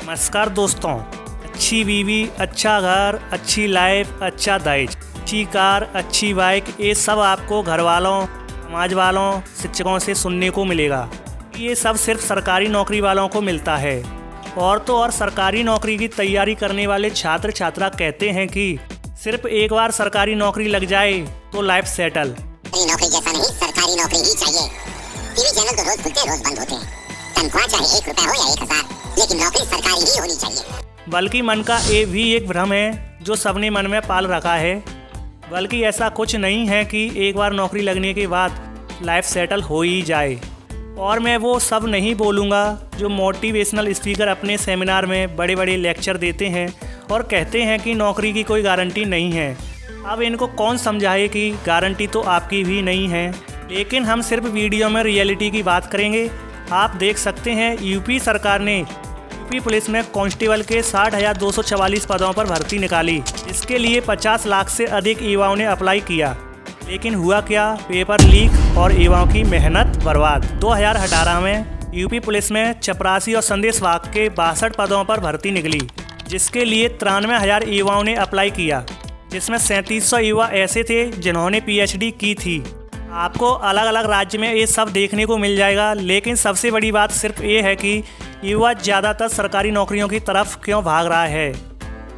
नमस्कार दोस्तों। अच्छी बीवी, अच्छा घर, अच्छी लाइफ, अच्छा दहेज, अच्छी कार, अच्छी बाइक, ये सब आपको घर वालों, समाज वालों, शिक्षकों से सुनने को मिलेगा। ये सब सिर्फ सरकारी नौकरी वालों को मिलता है। और तो और सरकारी नौकरी की तैयारी करने वाले छात्र छात्रा कहते हैं कि सिर्फ एक बार सरकारी नौकरी लग जाए तो लाइफ सेटल। नौकरी जैसा नहीं, सरकारी नौकरी ही चाहिए। टीवी चैनल तो रोज खुलते हैं, रोज बंद होते हैं। तनख्वाह चाहे 1 रुपया हो या 1000, लेकिन नौकरी सरकारी ही होनी चाहिए। बल्कि मन का ये भी एक भ्रम है जो सबने मन में पाल रखा है। बल्कि ऐसा कुछ नहीं है कि एक बार नौकरी लगने के बाद लाइफ सेटल हो ही जाए। और मैं वो सब नहीं बोलूँगा जो मोटिवेशनल स्पीकर अपने सेमिनार में बड़े बड़े लेक्चर देते हैं और कहते हैं कि नौकरी की कोई गारंटी नहीं है। अब इनको कौन समझाए कि गारंटी तो आपकी भी नहीं है। लेकिन हम सिर्फ वीडियो में रियलिटी की बात करेंगे। आप देख सकते हैं यूपी सरकार ने यूपी पुलिस में कांस्टेबल के 60,244 पदों पर भर्ती निकाली। इसके लिए 50 लाख से अधिक युवाओं ने अप्लाई किया। लेकिन हुआ क्या? पेपर लीक और युवाओं की मेहनत बर्बाद। 2018 में यूपी पुलिस में चपरासी और संदेशवाहक के 62 पदों पर भर्ती निकली, जिसके लिए 93,000 युवाओं ने अप्लाई किया, जिसमें 3700 युवा ऐसे थे जिन्होंने PhD की थी। आपको अलग अलग राज्य में ये सब देखने को मिल जाएगा। लेकिन सबसे बड़ी बात सिर्फ ये है कि युवा ज़्यादातर सरकारी नौकरियों की तरफ क्यों भाग रहा है।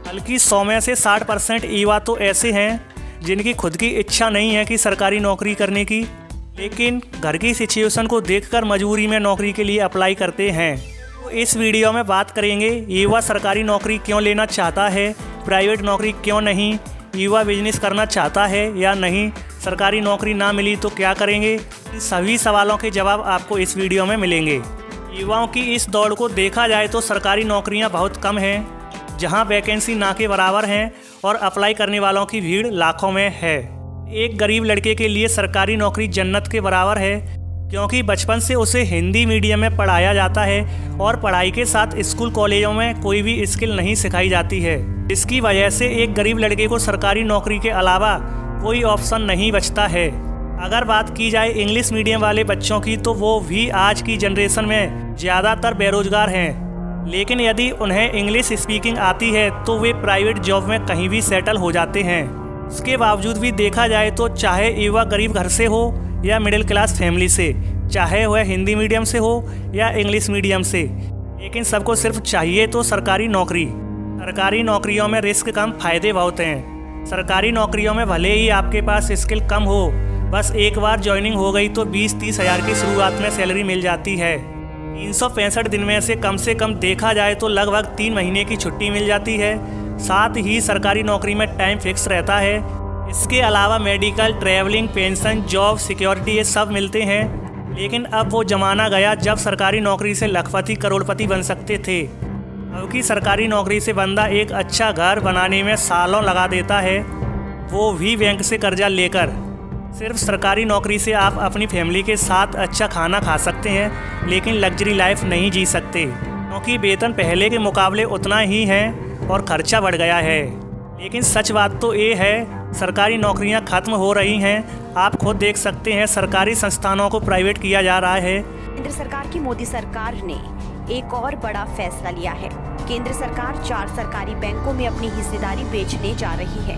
बल्कि 100 में से 60% युवा तो ऐसे हैं जिनकी खुद की इच्छा नहीं है कि सरकारी नौकरी करने की, लेकिन घर की सिचुएशन को देखकर मजबूरी में नौकरी के लिए अप्लाई करते हैं। तो इस वीडियो में बात करेंगे युवा सरकारी नौकरी क्यों लेना चाहता है, प्राइवेट नौकरी क्यों नहीं, युवा बिजनेस करना चाहता है या नहीं, सरकारी नौकरी ना मिली तो क्या करेंगे। इन सभी सवालों के जवाब आपको इस वीडियो में मिलेंगे। युवाओं की इस दौड़ को देखा जाए तो सरकारी नौकरियां बहुत कम हैं, जहां वैकेंसी ना के बराबर हैं और अप्लाई करने वालों की भीड़ लाखों में है। एक गरीब लड़के के लिए सरकारी नौकरी जन्नत के बराबर है, क्योंकि बचपन से उसे हिंदी मीडियम में पढ़ाया जाता है और पढ़ाई के साथ स्कूल कॉलेजों में कोई भी स्किल नहीं सिखाई जाती है। इसकी वजह से एक गरीब लड़के को सरकारी नौकरी के अलावा कोई ऑप्शन नहीं बचता है। अगर बात की जाए इंग्लिश मीडियम वाले बच्चों की तो वो भी आज की जनरेशन में ज़्यादातर बेरोजगार हैं। लेकिन यदि उन्हें इंग्लिश स्पीकिंग आती है तो वे प्राइवेट जॉब में कहीं भी सेटल हो जाते हैं। उसके बावजूद भी देखा जाए तो चाहे युवा गरीब घर से हो या मिडिल क्लास फैमिली से, चाहे वह हिंदी मीडियम से हो या इंग्लिश मीडियम से, लेकिन सबको सिर्फ चाहिए तो सरकारी नौकरी। सरकारी नौकरियों में रिस्क कम, फायदे बहुत हैं। सरकारी नौकरियों में भले ही आपके पास स्किल कम हो, बस एक बार ज्वाइनिंग हो गई तो 20-30 हज़ार की शुरुआत में सैलरी मिल जाती है। 365 दिन में से कम देखा जाए तो लगभग 3 महीने की छुट्टी मिल जाती है। साथ ही सरकारी नौकरी में टाइम फिक्स रहता है। इसके अलावा medical, travelling, pension, job security ये सब मिलते हैं। लेकिन अब वो ज़माना गया जब सरकारी नौकरी से लखपति करोड़पति बन सकते थे। अब की सरकारी नौकरी से बंदा एक अच्छा घर बनाने में सालों लगा देता है, वो भी बैंक से कर्जा लेकर। सिर्फ सरकारी नौकरी से आप अपनी फैमिली के साथ अच्छा खाना खा सकते हैं, लेकिन लग्जरी लाइफ नहीं जी सकते, क्योंकि वेतन पहले के मुकाबले उतना ही है और खर्चा बढ़ गया है। लेकिन सच बात तो ये है, सरकारी नौकरियां खत्म हो रही हैं। आप खुद देख सकते हैं सरकारी संस्थानों को प्राइवेट किया जा रहा है। केंद्र सरकार की मोदी सरकार ने एक और बड़ा फैसला लिया है। केंद्र सरकार 4 सरकारी बैंकों में अपनी हिस्सेदारी बेचने जा रही है।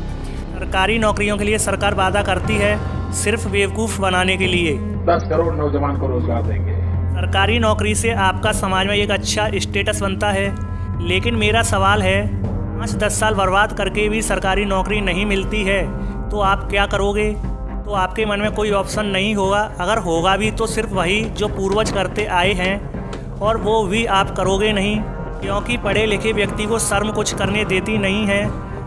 सरकारी नौकरियों के लिए सरकार वादा करती है सिर्फ बेवकूफ़ बनाने के लिए। 10 करोड़ नौजवान को रोजगार देंगे। सरकारी नौकरी से आपका समाज में एक अच्छा स्टेटस बनता है। लेकिन मेरा सवाल है, 5-10 साल बर्बाद करके भी सरकारी नौकरी नहीं मिलती है तो आप क्या करोगे? तो आपके मन में कोई ऑप्शन नहीं होगा। अगर होगा भी तो सिर्फ वही जो पूर्वज करते आए हैं, और वो भी आप करोगे नहीं, क्योंकि पढ़े लिखे व्यक्ति को शर्म कुछ करने देती नहीं है,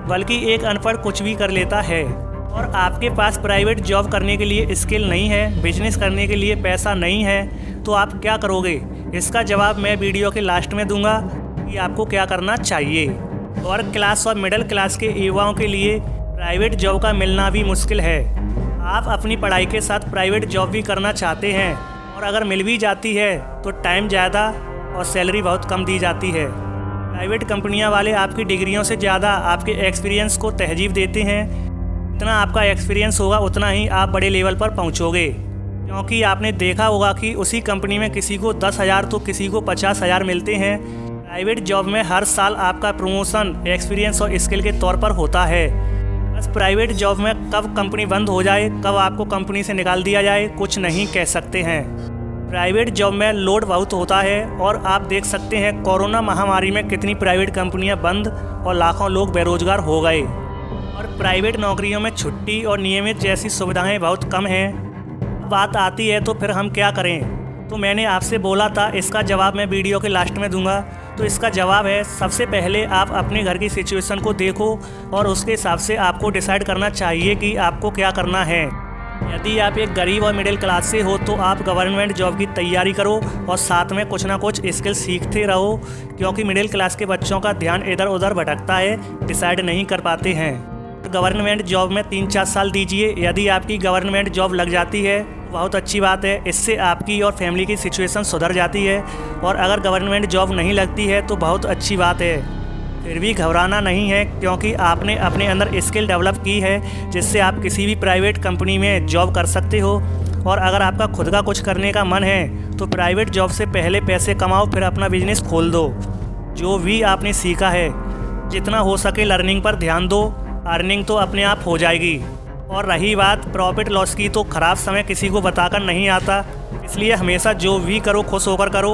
बल्कि एक अनपढ़ कुछ भी कर लेता है। और आपके पास प्राइवेट जॉब करने के लिए स्किल नहीं है, बिजनेस करने के लिए पैसा नहीं है, तो आप क्या करोगे? इसका जवाब मैं वीडियो के लास्ट में दूंगा कि आपको क्या करना चाहिए। वर्क क्लास और मिडिल क्लास के युवाओं के लिए प्राइवेट जॉब का मिलना भी मुश्किल है। आप अपनी पढ़ाई के साथ प्राइवेट जॉब भी करना चाहते हैं, और अगर मिल भी जाती है तो टाइम ज़्यादा और सैलरी बहुत कम दी जाती है। प्राइवेट कंपनियां वाले आपकी डिग्रियों से ज़्यादा आपके एक्सपीरियंस को तरजीह देते हैं। जितना आपका एक्सपीरियंस होगा उतना ही आप बड़े लेवल पर पहुंचोगे, क्योंकि आपने देखा होगा कि उसी कंपनी में किसी को 10,000 तो किसी को 50,000 मिलते हैं। प्राइवेट जॉब में हर साल आपका प्रमोशन एक्सपीरियंस और स्किल के तौर पर होता है। बस प्राइवेट जॉब में कब कंपनी बंद हो जाए, कब आपको कंपनी से निकाल दिया जाए, कुछ नहीं कह सकते हैं। प्राइवेट जॉब में लोड बहुत होता है और आप देख सकते हैं कोरोना महामारी में कितनी प्राइवेट कंपनियां बंद और लाखों लोग बेरोजगार हो गए। और प्राइवेट नौकरियों में छुट्टी और नियमित जैसी सुविधाएं बहुत कम हैं। बात आती है तो फिर हम क्या करें? तो मैंने आपसे बोला था इसका जवाब मैं वीडियो के लास्ट में दूंगा। तो इसका जवाब है, सबसे पहले आप अपने घर की सिचुएशन को देखो और उसके हिसाब से आपको डिसाइड करना चाहिए कि आपको क्या करना है। यदि आप एक गरीब और मिडिल क्लास से हो तो आप गवर्नमेंट जॉब की तैयारी करो और साथ में कुछ ना कुछ स्किल सीखते रहो, क्योंकि मिडिल क्लास के बच्चों का ध्यान इधर उधर भटकता है, डिसाइड नहीं कर पाते हैं। गवर्नमेंट जॉब में 3-4 साल दीजिए। यदि आपकी गवर्नमेंट जॉब लग जाती है बहुत अच्छी बात है, इससे आपकी और फैमिली की सिचुएशन सुधर जाती है। और अगर गवर्नमेंट जॉब नहीं लगती है तो बहुत अच्छी बात है। फिर भी घबराना नहीं है, क्योंकि आपने अपने अंदर स्किल डेवलप की है जिससे आप किसी भी प्राइवेट कंपनी में जॉब कर सकते हो। और अगर आपका खुद का कुछ करने का मन है तो प्राइवेट जॉब से पहले पैसे कमाओ, फिर अपना बिजनेस खोल दो। जो भी आपने सीखा है जितना हो सके लर्निंग पर ध्यान दो, अर्निंग तो अपने आप हो जाएगी। और रही बात प्रॉफिट लॉस की, तो ख़राब समय किसी को बताकर नहीं आता, इसलिए हमेशा जो भी करो खुश होकर करो।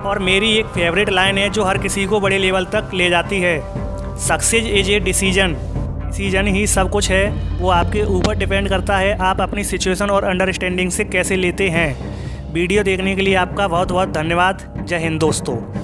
और मेरी एक फेवरेट लाइन है जो हर किसी को बड़े लेवल तक ले जाती है, success is a decision. Decision ही सब कुछ है, वो आपके ऊपर डिपेंड करता है आप अपनी सिचुएशन और अंडरस्टैंडिंग से कैसे लेते हैं। वीडियो देखने के लिए आपका बहुत बहुत धन्यवाद। जय हिंद दोस्तों।